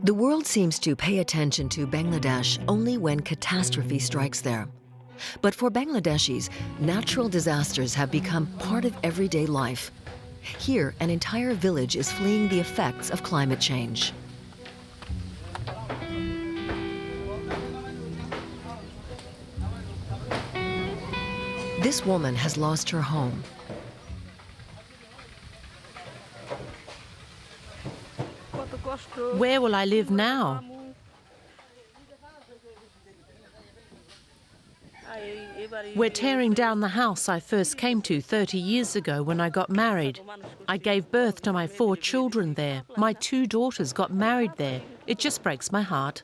The world seems to pay attention to Bangladesh only when catastrophe strikes there. But for Bangladeshis, natural disasters have become part of everyday life. Here, an entire village is fleeing the effects of climate change. This woman has lost her home. Where will I live now? We're tearing down the house I first came to 30 years ago when I got married. I gave birth to my 4 children there. My 2 daughters got married there. It just breaks my heart.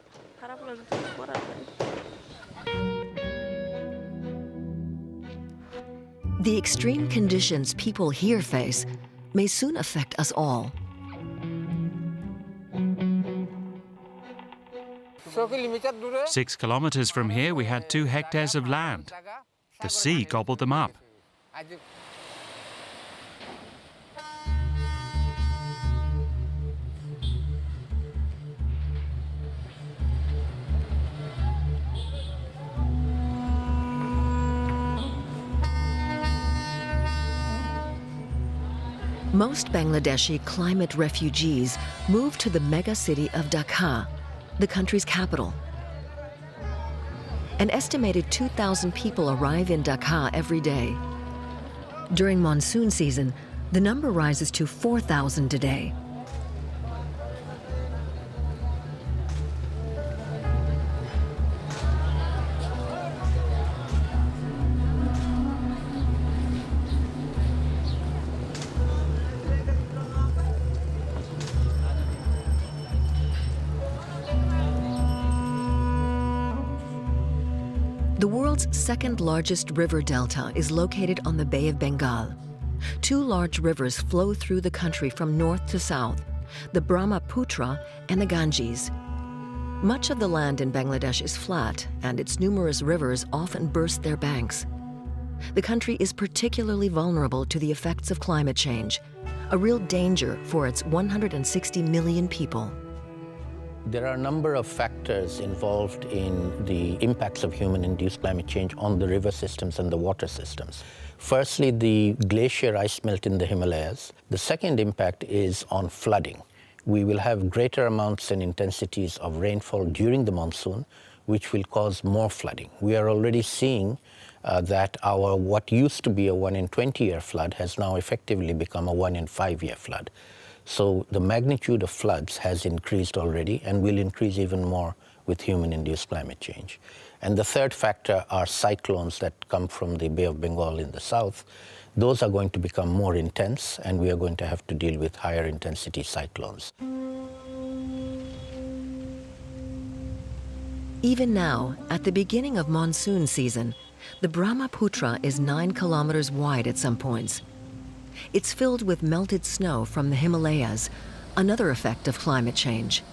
The extreme conditions people here face may soon affect us all. Six kilometers from here, we had 2 hectares of land. The sea gobbled them up. Most Bangladeshi climate refugees move to the mega city of Dhaka, the country's capital. An estimated 2,000 people arrive in Dhaka every day. During monsoon season, the number rises to 4,000 a day. The world's second largest river delta is located on the Bay of Bengal. 2 large rivers flow through the country from north to south, the Brahmaputra and the Ganges. Much of the land in Bangladesh is flat, and its numerous rivers often burst their banks. The country is particularly vulnerable to the effects of climate change, a real danger for its 160 million people. There are a number of factors involved in the impacts of human-induced climate change on the river systems and the water systems. Firstly, the glacier ice melt in the Himalayas. The second impact is on flooding. We will have greater amounts and intensities of rainfall during the monsoon, which will cause more flooding. We are already seeing that our what used to be a 1 in 20-year flood has now effectively become a 1 in 5-year flood. So the magnitude of floods has increased already and will increase even more with human-induced climate change. And the third factor are cyclones that come from the Bay of Bengal in the south. Those are going to become more intense, and we are going to have to deal with higher intensity cyclones. Even now, at the beginning of monsoon season, the Brahmaputra is 9 kilometers wide at some points. It's filled with melted snow from the Himalayas, another effect of climate change.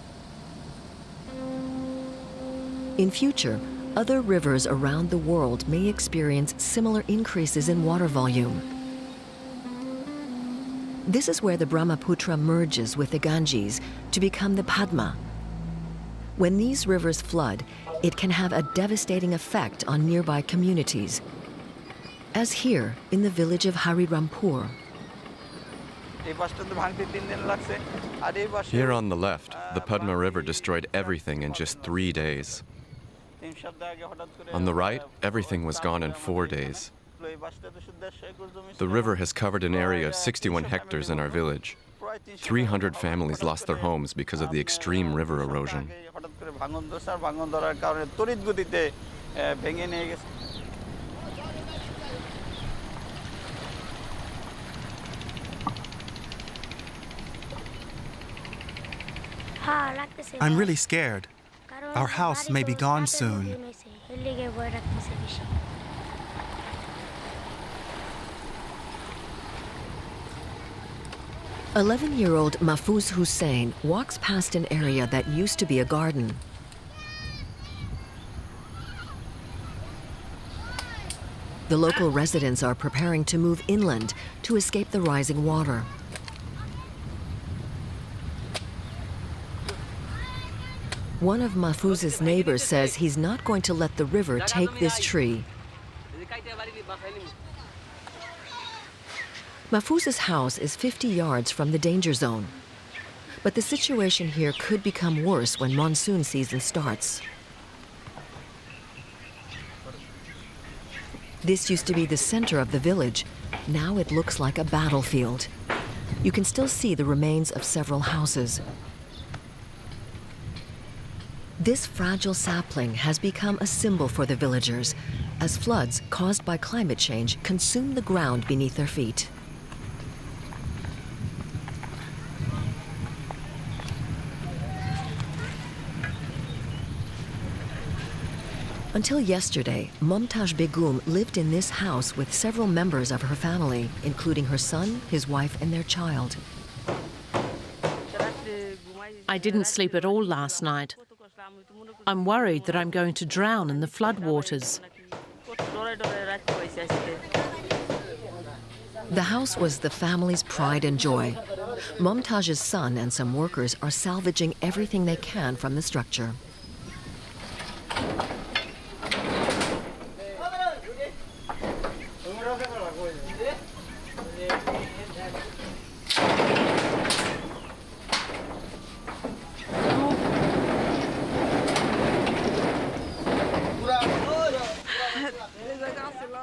In future, other rivers around the world may experience similar increases in water volume. This is where the Brahmaputra merges with the Ganges to become the Padma. When these rivers flood, it can have a devastating effect on nearby communities, as here in the village of Harirampur. Here on the left, the Padma River destroyed everything in just 3 days. On the right, everything was gone in 4 days. The river has covered an area of 61 hectares in our village. 300 families lost their homes because of the extreme river erosion. I'm really scared. Our house may be gone soon. 11-year-old Mahfouz Hussain walks past an area that used to be a garden. The local residents are preparing to move inland to escape the rising water. One of Mahfouz's neighbors says he's not going to let the river take this tree. Mahfouz's house is 50 yards from the danger zone. But the situation here could become worse when monsoon season starts. This used to be the center of the village. Now it looks like a battlefield. You can still see the remains of several houses. This fragile sapling has become a symbol for the villagers as floods caused by climate change consume the ground beneath their feet. Until yesterday, Momtaj Begum lived in this house with several members of her family, including her son, his wife, and their child. I didn't sleep at all last night. I'm worried that I'm going to drown in the floodwaters. The house was the family's pride and joy. Momtaj's son and some workers are salvaging everything they can from the structure.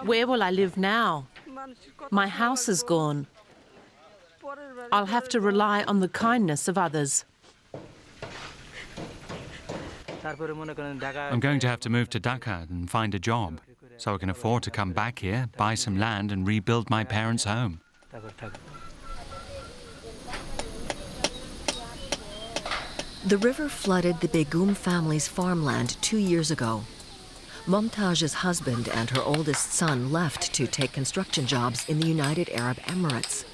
Where will I live now? My house is gone. I'll have to rely on the kindness of others. I'm going to have to move to Dhaka and find a job so I can afford to come back here, buy some land and rebuild my parents' home. The river flooded the Begum family's farmland 2 years ago. Momtaj's husband and her oldest son left to take construction jobs in the United Arab Emirates.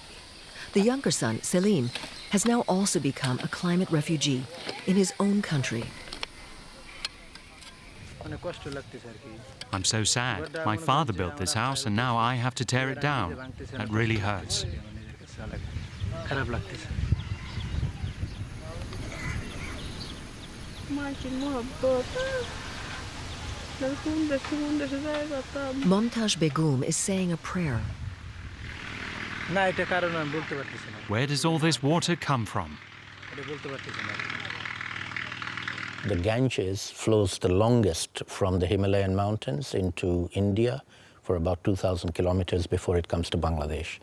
The younger son, Selim, has now also become a climate refugee in his own country. I'm so sad. My father built this house and now I have to tear it down. That really hurts. Momtaj Begum is saying a prayer. Where does all this water come from? The Ganges flows the longest from the Himalayan mountains into India for about 2,000 kilometers before it comes to Bangladesh.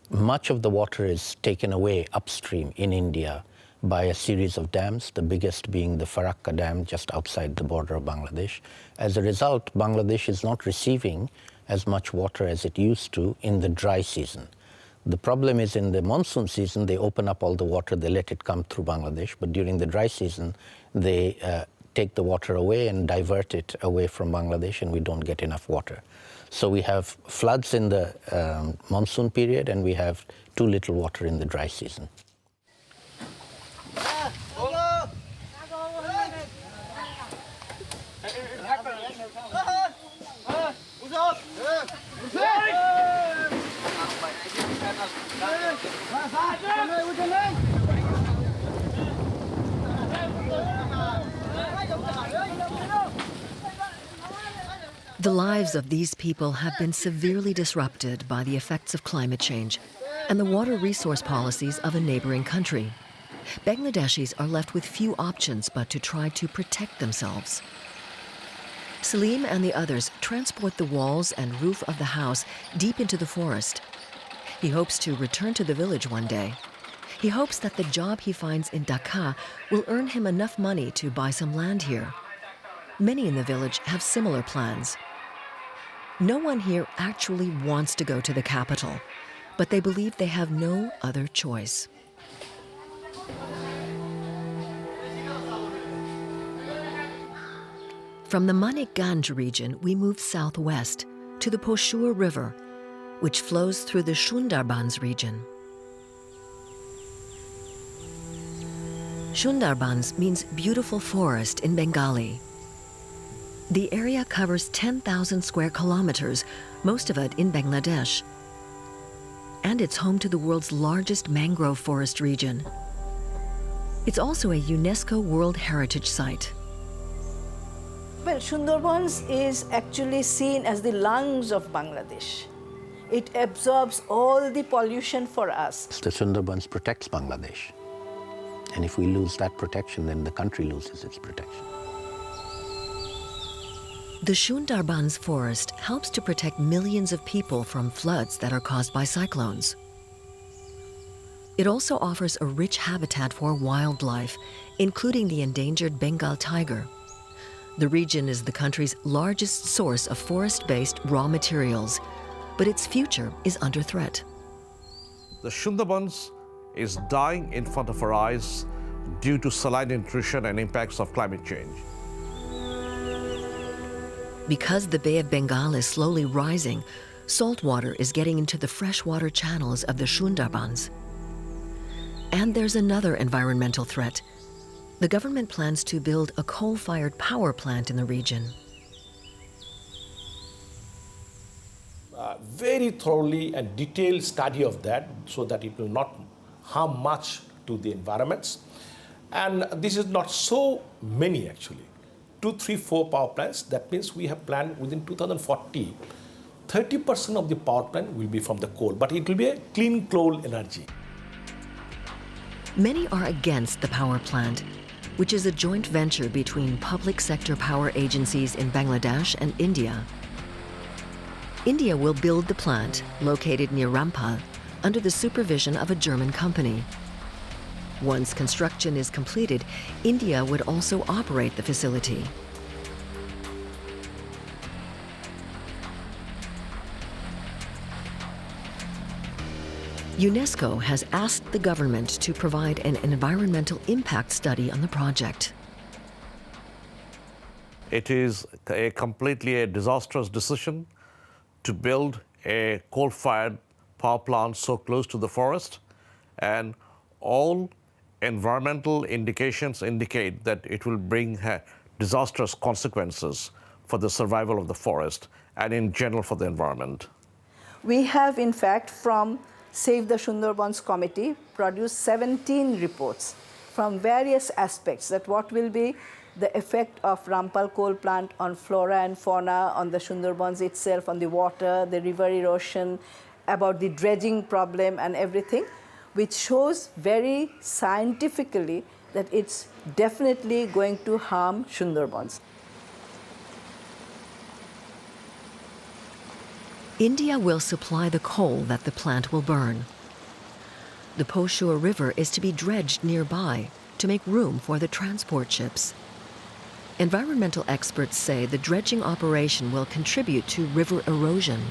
Much of the water is taken away upstream in India by a series of dams, the biggest being the Farakka Dam just outside the border of Bangladesh. As a result, Bangladesh is not receiving as much water as it used to in the dry season. The problem is in the monsoon season, they open up all the water, they let it come through Bangladesh, but during the dry season, they take the water away and divert it away from Bangladesh, and we don't get enough water. So we have floods in the monsoon period, and we have too little water in the dry season. The lives of these people have been severely disrupted by the effects of climate change and the water resource policies of a neighboring country. Bangladeshis are left with few options but to try to protect themselves. Selim and the others transport the walls and roof of the house deep into the forest. He hopes to return to the village one day. He hopes that the job he finds in Dhaka will earn him enough money to buy some land here. Many in the village have similar plans. No one here actually wants to go to the capital, but they believe they have no other choice. From the Manikganj region, we move southwest to the Poshur River, which flows through the Sundarbans region. Sundarbans means beautiful forest in Bengali. The area covers 10,000 square kilometers, most of it in Bangladesh. And it's home to the world's largest mangrove forest region. It's also a UNESCO World Heritage Site. Well, Sundarbans is actually seen as the lungs of Bangladesh. It absorbs all the pollution for us. The Sundarbans protects Bangladesh. And if we lose that protection, then the country loses its protection. The Sundarbans forest helps to protect millions of people from floods that are caused by cyclones. It also offers a rich habitat for wildlife, including the endangered Bengal tiger. The region is the country's largest source of forest-based raw materials, but its future is under threat. The Sundarbans is dying in front of our eyes due to saline intrusion and impacts of climate change. Because the Bay of Bengal is slowly rising, salt water is getting into the freshwater channels of the Sundarbans. And there's another environmental threat. The government plans to build a coal-fired power plant in the region. Very thoroughly and detailed study of that so that it will not harm much to the environments. And this is not so many actually. 2, 3, 4 power plants. That means we have planned within 2040, 30% of the power plant will be from the coal, but it will be a clean coal energy. Many are against the power plant, which is a joint venture between public sector power agencies in Bangladesh and India. India will build the plant, located near Rampal, under the supervision of a German company. Once construction is completed, India would also operate the facility. UNESCO has asked the government to provide an environmental impact study on the project. It is completely a disastrous decision to build a coal-fired power plant so close to the forest, and all environmental indications indicate that it will bring disastrous consequences for the survival of the forest and in general for the environment. We have, in fact, from Save the Sundarbans Committee, produced 17 reports from various aspects, that what will be the effect of Rampal coal plant on flora and fauna, on the Sundarbans itself, on the water, the river erosion, about the dredging problem and everything, which shows very scientifically that it's definitely going to harm Sundarbans. India will supply the coal that the plant will burn. The Poshur River is to be dredged nearby to make room for the transport ships. Environmental experts say the dredging operation will contribute to river erosion.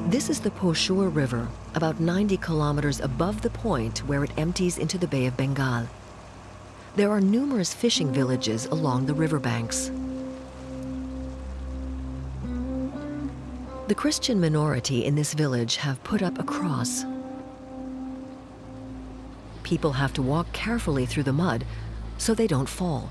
This is the Poshur River, about 90 kilometers above the point where it empties into the Bay of Bengal. There are numerous fishing villages along the riverbanks. The Christian minority in this village have put up a cross. People have to walk carefully through the mud so they don't fall.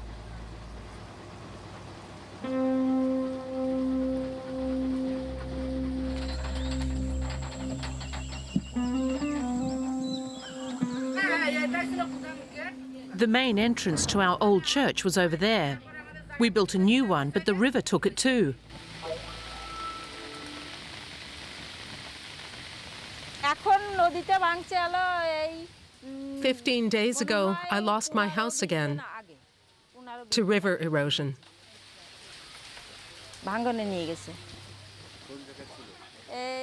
The main entrance to our old church was over there. We built a new one, but the river took it too. 15 days ago, I lost my house again to river erosion.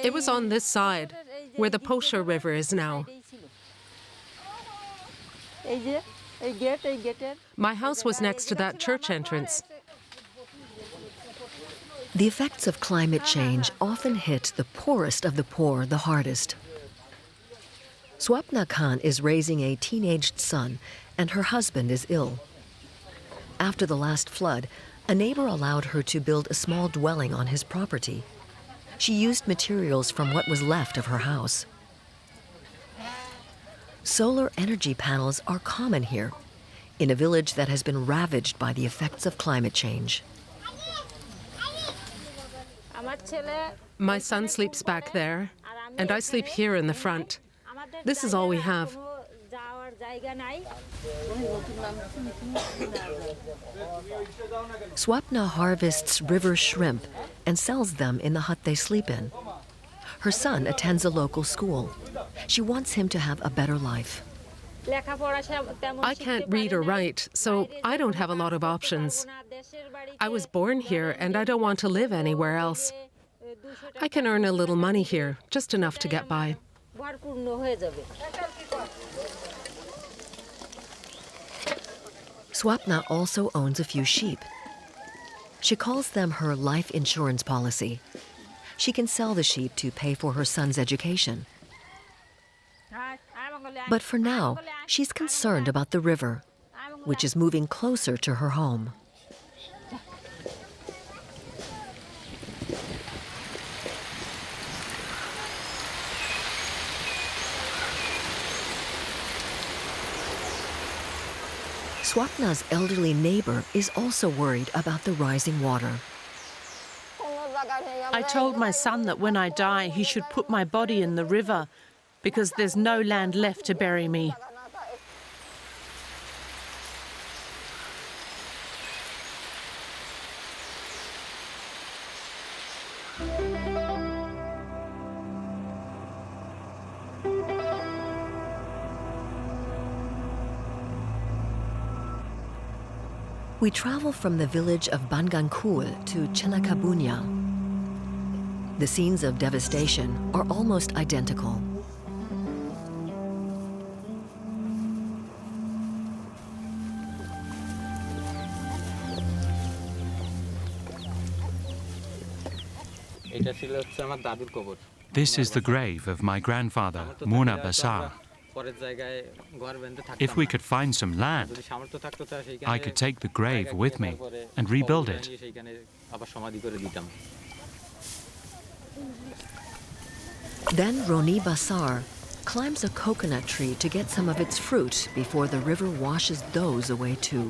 It was on this side, where the Poshur River is now. My house was next to that church entrance. The effects of climate change often hit the poorest of the poor the hardest. Swapna Khan is raising a teenaged son, and her husband is ill. After the last flood, a neighbor allowed her to build a small dwelling on his property. She used materials from what was left of her house. Solar energy panels are common here, in a village that has been ravaged by the effects of climate change. My son sleeps back there, and I sleep here in the front. This is all we have. Swapna harvests river shrimp and sells them in the hut they sleep in. Her son attends a local school. She wants him to have a better life. I can't read or write, so I don't have a lot of options. I was born here and I don't want to live anywhere else. I can earn a little money here, just enough to get by. Swapna also owns a few sheep. She calls them her life insurance policy. She can sell the sheep to pay for her son's education. But for now, she's concerned about the river, which is moving closer to her home. Swapna's elderly neighbor is also worried about the rising water. I told my son that when I die, he should put my body in the river because there's no land left to bury me. We travel from the village of Bangankul to Chelakabunya. The scenes of devastation are almost identical. This is the grave of my grandfather, Muna Basar. If we could find some land, I could take the grave with me and rebuild it. Then Roni Basar climbs a coconut tree to get some of its fruit before the river washes those away too.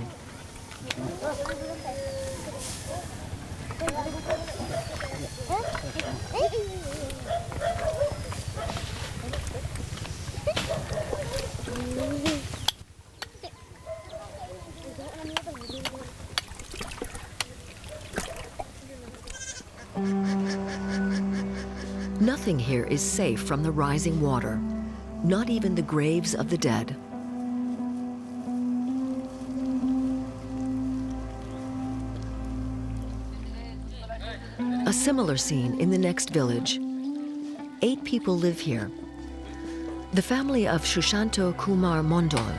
Nothing here is safe from the rising water, not even the graves of the dead. A similar scene in the next village. 8 people live here. The family of Shushanto Kumar Mondol,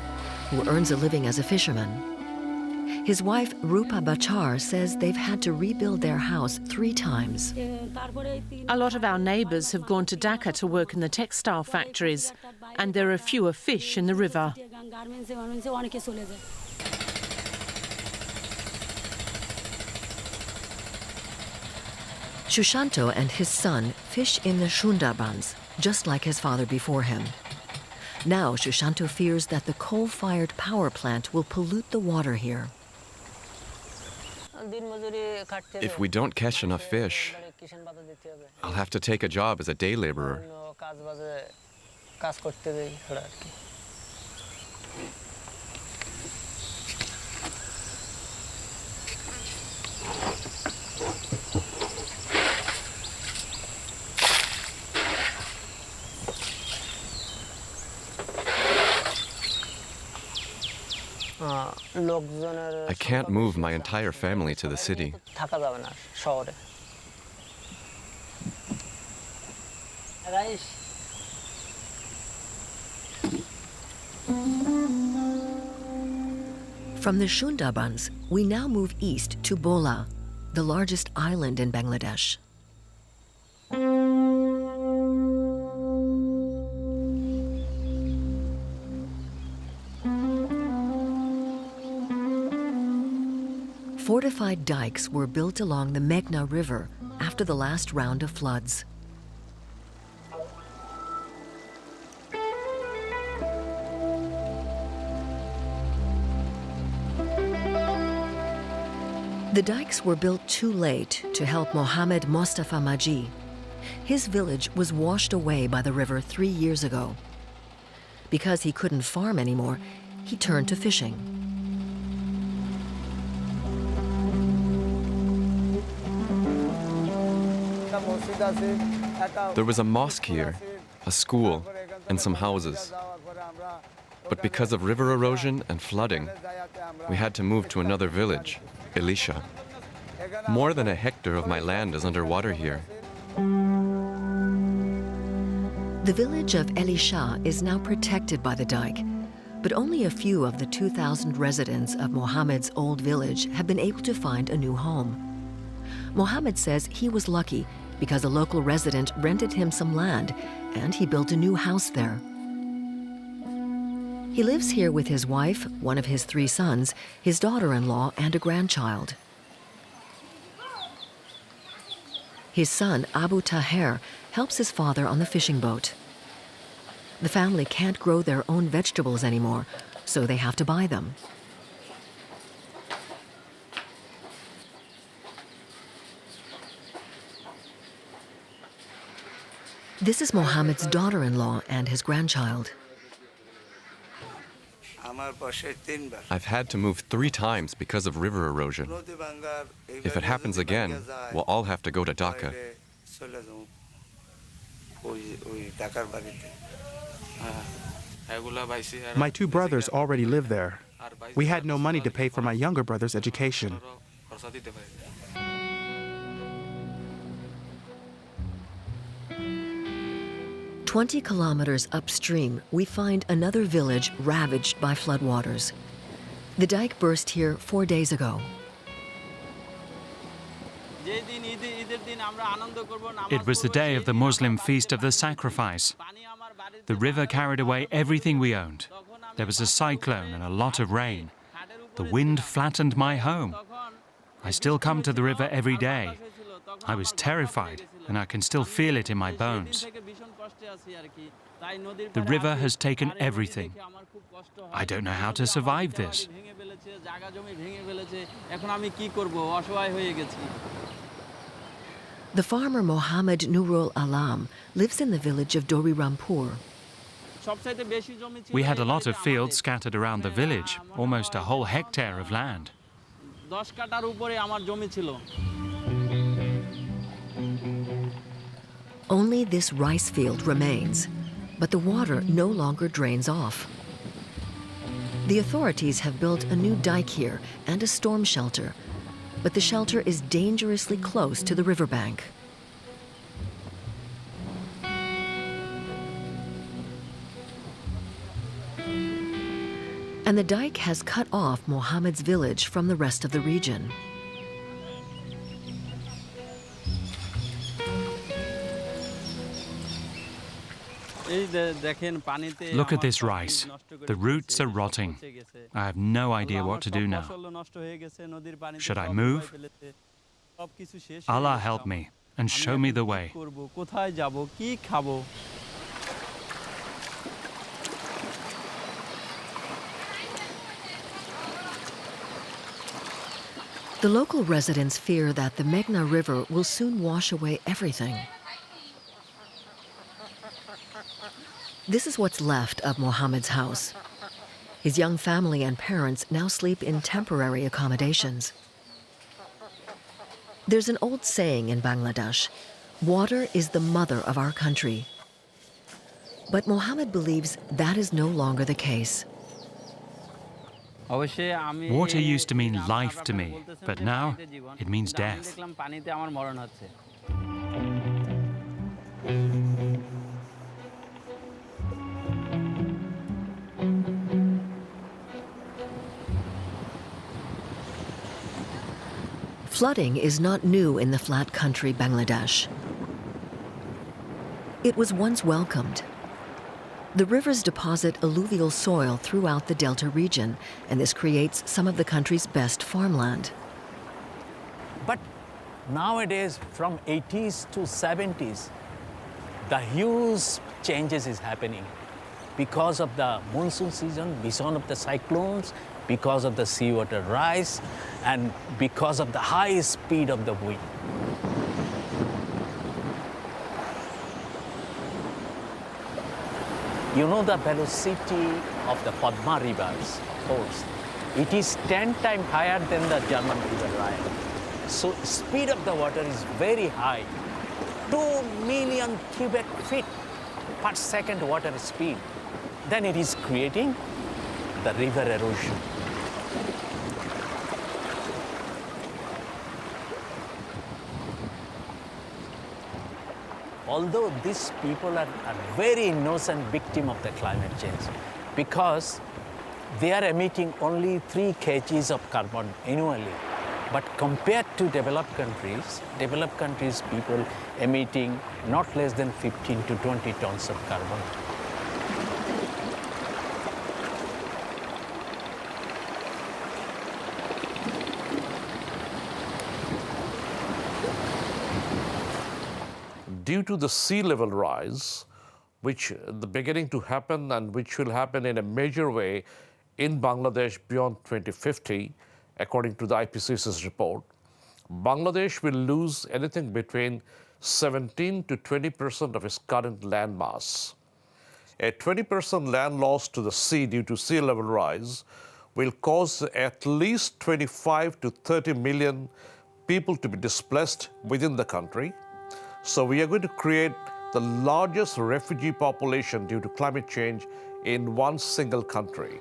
who earns a living as a fisherman. His wife, Rupa Bachar, says they've had to rebuild their house 3 times. A lot of our neighbours have gone to Dhaka to work in the textile factories, and there are fewer fish in the river. Shushanto and his son fish in the Shundarbans, just like his father before him. Now Shushanto fears that the coal-fired power plant will pollute the water here. If we don't catch enough fish, I'll have to take a job as a day laborer. I can't move my entire family to the city. From the Shundarbans, we now move east to Bola, the largest island in Bangladesh. Fortified dikes were built along the Meghna River after the last round of floods. The dikes were built too late to help Mohammed Mostafa Maji. His village was washed away by the river 3 years ago. Because he couldn't farm anymore, he turned to fishing. There was a mosque here, a school, and some houses. But because of river erosion and flooding, we had to move to another village, Elisha. More than a hectare of my land is underwater here. The village of Elisha is now protected by the dike, but only a few of the 2,000 residents of Mohammed's old village have been able to find a new home. Mohammed says he was lucky because a local resident rented him some land and he built a new house there. He lives here with his wife, one of his 3 sons, his daughter-in-law, and a grandchild. His son, Abu Taher, helps his father on the fishing boat. The family can't grow their own vegetables anymore, so they have to buy them. This is Mohammed's daughter-in-law and his grandchild. I've had to move 3 times because of river erosion. If it happens again, we'll all have to go to Dhaka. My 2 brothers already live there. We had no money to pay for my younger brother's education. "20 kilometers upstream, we find another village ravaged by floodwaters. The dike burst here 4 days ago. It was the day of the Muslim feast of the sacrifice. The river carried away everything we owned. There was a cyclone and a lot of rain. The wind flattened my home. I still come to the river every day. I was terrified, and I can still feel it in my bones. The river has taken everything. I don't know how to survive this." The farmer Mohammed Nurul Alam lives in the village of Dorirampur. We had a lot of fields scattered around the village, almost a whole hectare of land. Only this rice field remains, but the water no longer drains off. The authorities have built a new dike here and a storm shelter, but the shelter is dangerously close to the riverbank. And the dike has cut off Mohammed's village from the rest of the region. Look at this rice. The roots are rotting. I have no idea what to do now. Should I move? Allah help me and show me the way. The local residents fear that the Meghna River will soon wash away everything. This is what's left of Mohammed's house. His young family and parents now sleep in temporary accommodations. There's an old saying in Bangladesh, "Water is the mother of our country." But Mohammed believes that is no longer the case. Water used to mean life to me, but now it means death. Flooding is not new in the flat country Bangladesh. It was once welcomed. The rivers deposit alluvial soil throughout the delta region, and this creates some of the country's best farmland. But nowadays, from 80s to 70s, the huge changes is happening because of the monsoon season, because of the cyclones, because of the seawater rise, and because of the high speed of the wind. You know the velocity of the Padma River's force. It is 10 times higher than the German River Rhine. So speed of the water is very high. 2 million cubic feet per second water speed. Then it is creating the river erosion. Although these people are very innocent victim of the climate change, because they are emitting only 3 kgs of carbon annually. But compared to developed countries people emitting not less than 15 to 20 tons of carbon. Due to the sea level rise, which is beginning to happen and which will happen in a major way in Bangladesh beyond 2050, according to the IPCC's report, Bangladesh will lose anything between 17 to 20% of its current land mass. A 20% land loss to the sea due to sea level rise will cause at least 25 to 30 million people to be displaced within the country. So we are going to create the largest refugee population due to climate change in one single country.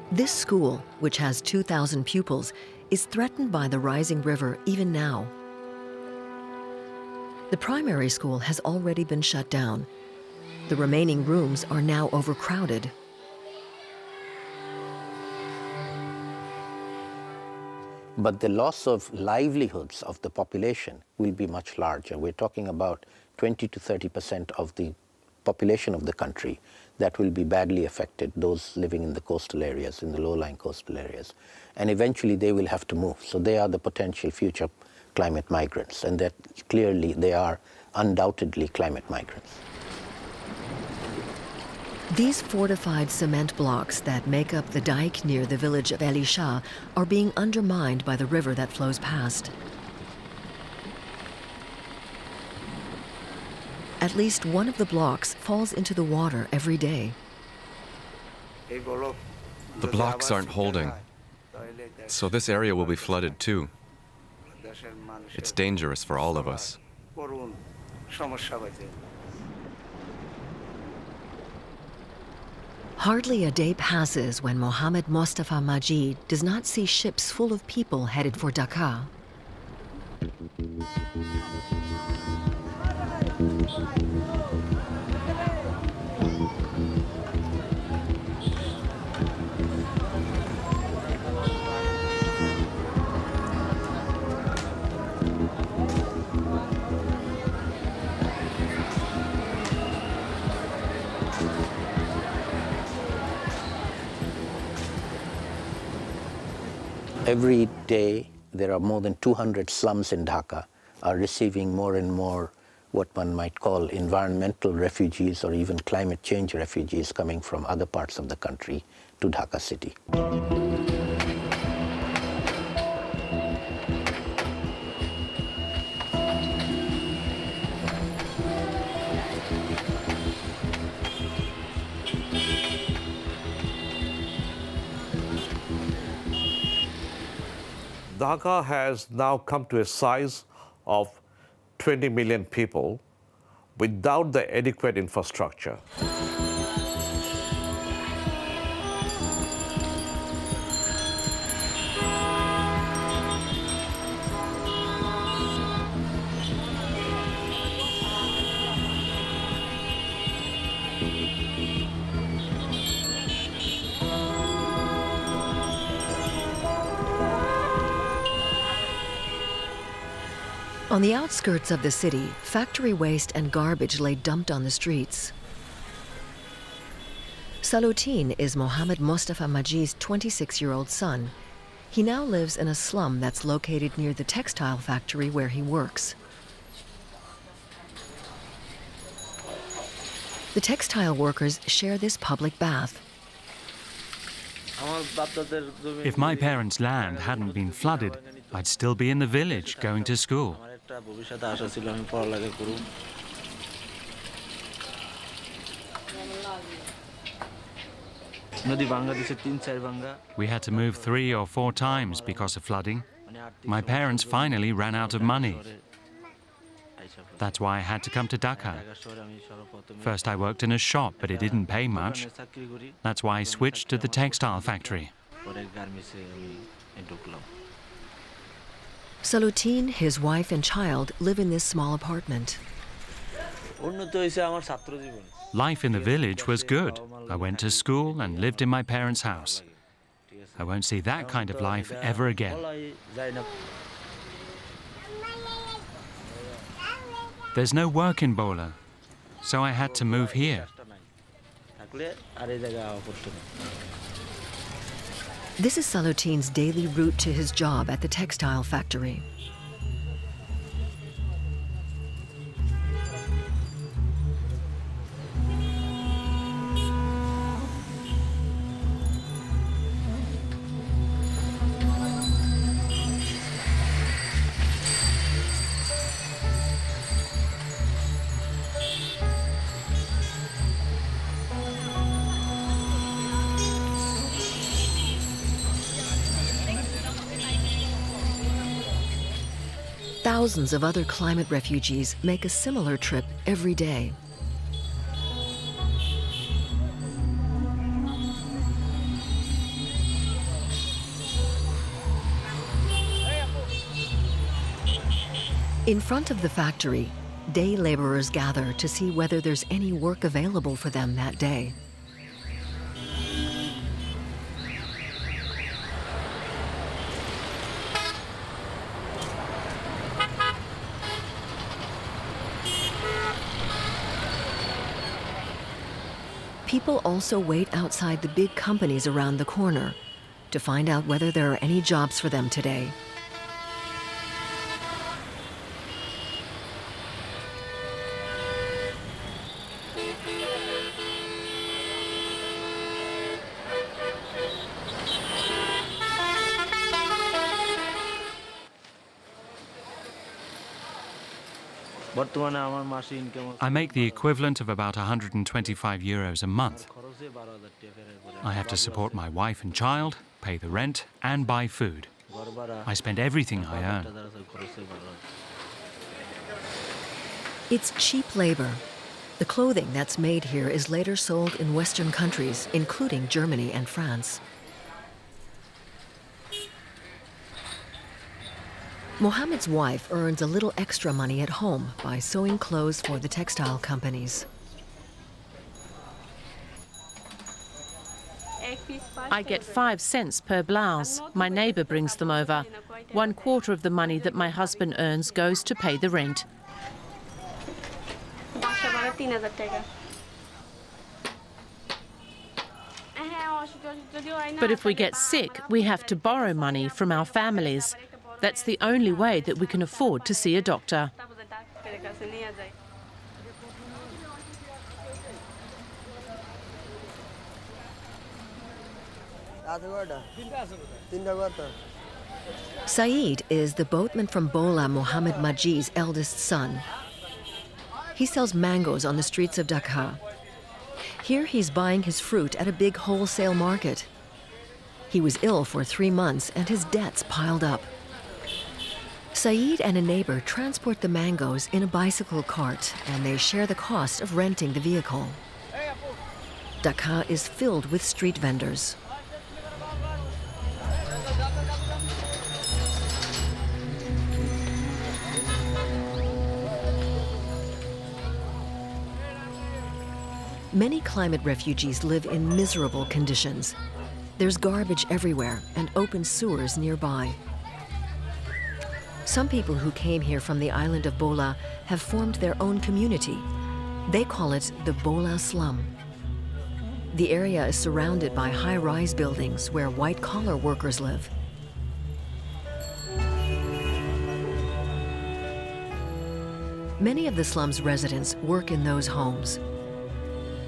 This school, which has 2,000 pupils, is threatened by the rising river even now. The primary school has already been shut down. The remaining rooms are now overcrowded. But the loss of livelihoods of the population will be much larger. We're talking about 20 to 30% of the population of the country that will be badly affected, those living in the coastal areas, in the low-lying coastal areas. And eventually they will have to move. So they are the potential future climate migrants, and that clearly they are undoubtedly climate migrants. These fortified cement blocks that make up the dike near the village of Elisha are being undermined by the river that flows past. At least one of the blocks falls into the water every day. The blocks aren't holding, so this area will be flooded too. It's dangerous for all of us. Hardly a day passes when Mohammed Mostafa Majid does not see ships full of people headed for Dhaka. Every day, there are more than 200 slums in Dhaka are receiving more and more what one might call environmental refugees or even climate change refugees coming from other parts of the country to Dhaka city. Dhaka has now come to a size of 20 million people without the adequate infrastructure. On the outskirts of the city, factory waste and garbage lay dumped on the streets. Salutin is Mohammed Mostafa Majid's 26-year-old son. He now lives in a slum that's located near the textile factory where he works. The textile workers share this public bath. If my parents' land hadn't been flooded, I'd still be in the village going to school. We had to move 3 or 4 times because of flooding. My parents finally ran out of money. That's why I had to come to Dhaka. First I worked in a shop, but it didn't pay much. That's why I switched to the textile factory. Salutin, his wife and child live in this small apartment. Life in the village was good. I went to school and lived in my parents' house. I won't see that kind of life ever again. There's no work in Bola, so I had to move here. This is Salutin's daily route to his job at the textile factory. Thousands of other climate refugees make a similar trip every day. In front of the factory, day laborers gather to see whether there's any work available for them that day. People also wait outside the big companies around the corner to find out whether there are any jobs for them today. I make the equivalent of about 125 euros a month. I have to support my wife and child, pay the rent, and buy food. I spend everything I earn. It's cheap labor. The clothing that's made here is later sold in Western countries, including Germany and France. Mohammed's wife earns a little extra money at home by sewing clothes for the textile companies. I get 5 cents per blouse. My neighbor brings them over. 1/4 of the money that my husband earns goes to pay the rent. But if we get sick, we have to borrow money from our families. That's the only way that we can afford to see a doctor. Saeed is the boatman from Bola Mohammed Majid's eldest son. He sells mangoes on the streets of Dhaka. Here he's buying his fruit at a big wholesale market. He was ill for 3 months and his debts piled up. Saeed and a neighbor transport the mangoes in a bicycle cart, and they share the cost of renting the vehicle. Dhaka is filled with street vendors. Many climate refugees live in miserable conditions. There's garbage everywhere and open sewers nearby. Some people who came here from the island of Bola have formed their own community. They call it the Bola slum. The area is surrounded by high-rise buildings where white-collar workers live. Many of the slum's residents work in those homes.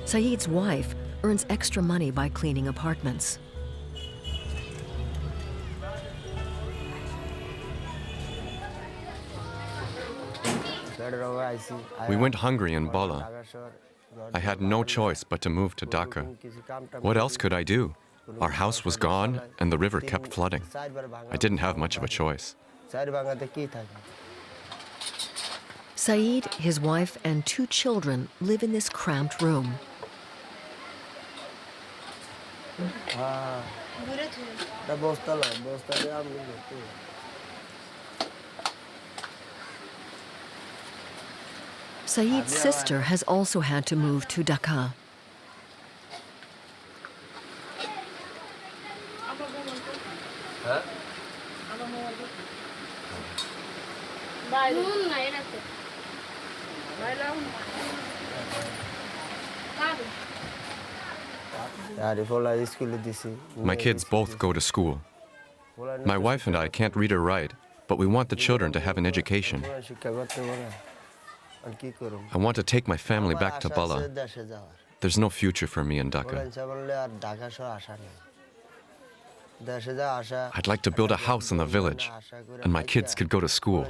Saeed's wife earns extra money by cleaning apartments. We went hungry in Bola. I had no choice but to move to Dhaka. What else could I do? Our house was gone and the river kept flooding. I didn't have much of a choice. Saeed, his wife, and 2 children live in this cramped room. Saeed's sister has also had to move to Dhaka. My kids both go to school. My wife and I can't read or write, but we want the children to have an education. I want to take my family back to Bala. There's no future for me in Dhaka. I'd like to build a house in the village, and my kids could go to school.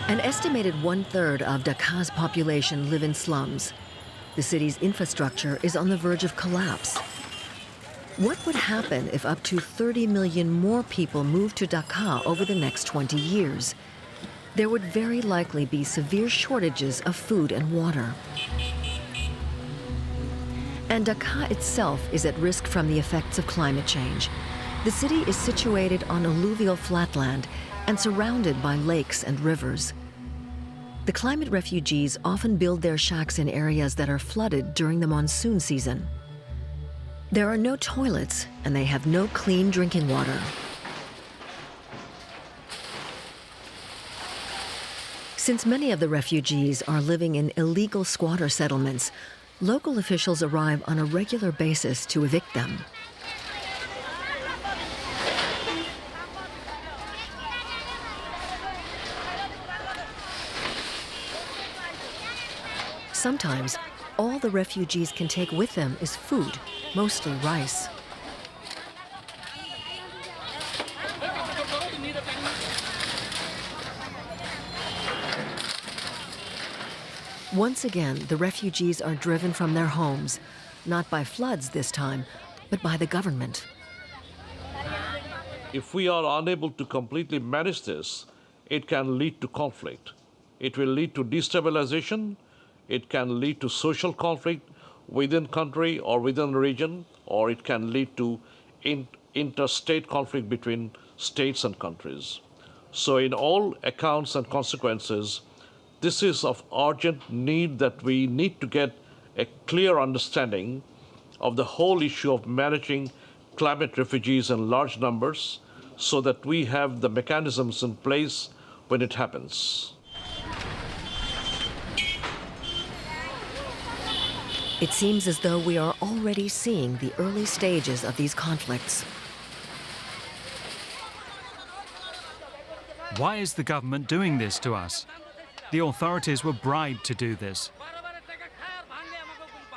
An estimated 1/3 of Dhaka's population live in slums. The city's infrastructure is on the verge of collapse. What would happen if up to 30 million more people moved to Dhaka over the next 20 years? There would very likely be severe shortages of food and water. And Dhaka itself is at risk from the effects of climate change. The city is situated on alluvial flatland and surrounded by lakes and rivers. The climate refugees often build their shacks in areas that are flooded during the monsoon season. There are no toilets, and they have no clean drinking water. Since many of the refugees are living in illegal squatter settlements, local officials arrive on a regular basis to evict them. Sometimes, all the refugees can take with them is food, mostly rice. Once again, the refugees are driven from their homes, not by floods this time, but by the government. If we are unable to completely manage this, it can lead to conflict. It will lead to destabilization. It can lead to social conflict within country or within region, or it can lead to interstate conflict between states and countries. So in all accounts and consequences, this is of urgent need that we need to get a clear understanding of the whole issue of managing climate refugees in large numbers so that we have the mechanisms in place when it happens. It seems as though we are already seeing the early stages of these conflicts. Why is the government doing this to us? The authorities were bribed to do this.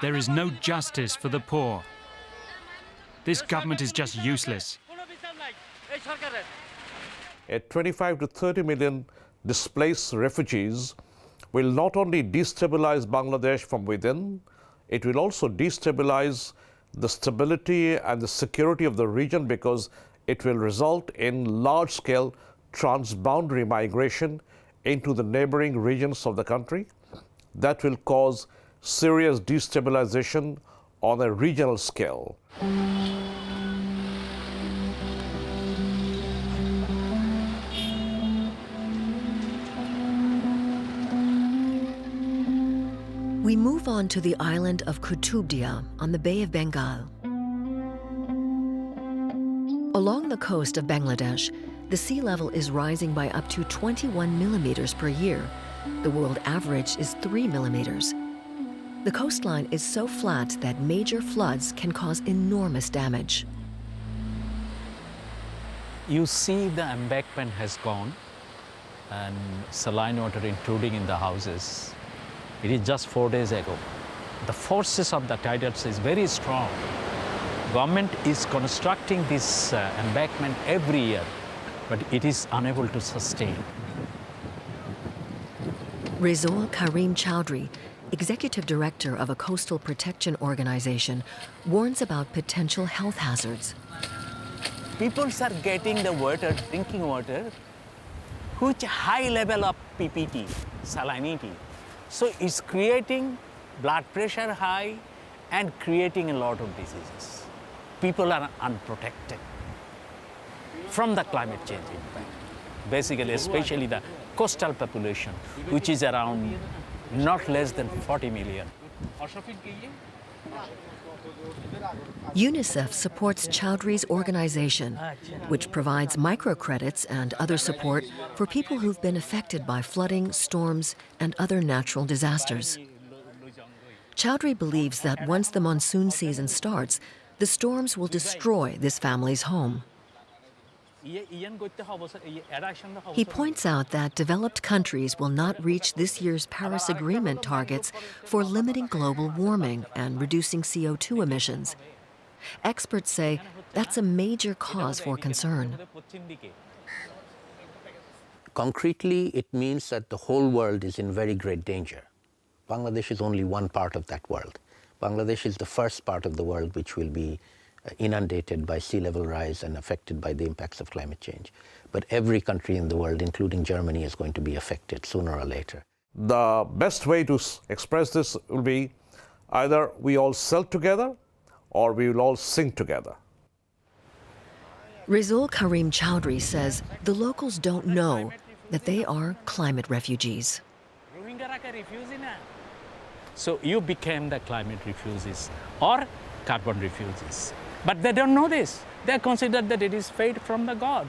There is no justice for the poor. This government is just useless. 25 to 30 million displaced refugees will not only destabilize Bangladesh from within, it will also destabilize the stability and the security of the region because it will result in large-scale transboundary migration into the neighboring regions of the country. That will cause serious destabilization on a regional scale. We move on to the island of Kutubdia on the Bay of Bengal. Along the coast of Bangladesh, the sea level is rising by up to 21 millimeters per year. The world average is 3 millimeters. The coastline is so flat that major floods can cause enormous damage. You see the embankment has gone and saline water intruding in the houses. It is just 4 days ago. The forces of the tides is very strong. Government is constructing this embankment every year, but it is unable to sustain. Rizal Karim Chowdhury, executive director of a coastal protection organization, warns about potential health hazards. People are getting the water, drinking water, which high level of PPT, salinity. So it's creating blood pressure high and creating a lot of diseases. People are unprotected from the climate change impact. Basically, especially the coastal population, which is around not less than 40 million. UNICEF supports Chowdhury's organization, which provides microcredits and other support for people who've been affected by flooding, storms, and other natural disasters. Chowdhury believes that once the monsoon season starts, the storms will destroy this family's home. He points out that developed countries will not reach this year's Paris Agreement targets for limiting global warming and reducing CO2 emissions. Experts say that's a major cause for concern. Concretely, it means that the whole world is in very great danger. Bangladesh is only one part of that world. Bangladesh is the first part of the world which will be inundated by sea level rise and affected by the impacts of climate change. But every country in the world, including Germany, is going to be affected sooner or later. The best way to express this will be either we all sell together or we will all sing together. Rizal Karim Chowdhury says the locals don't know that they are climate refugees. So you became the climate refugees or carbon refugees. But they don't know this. They consider that it is fate from the God.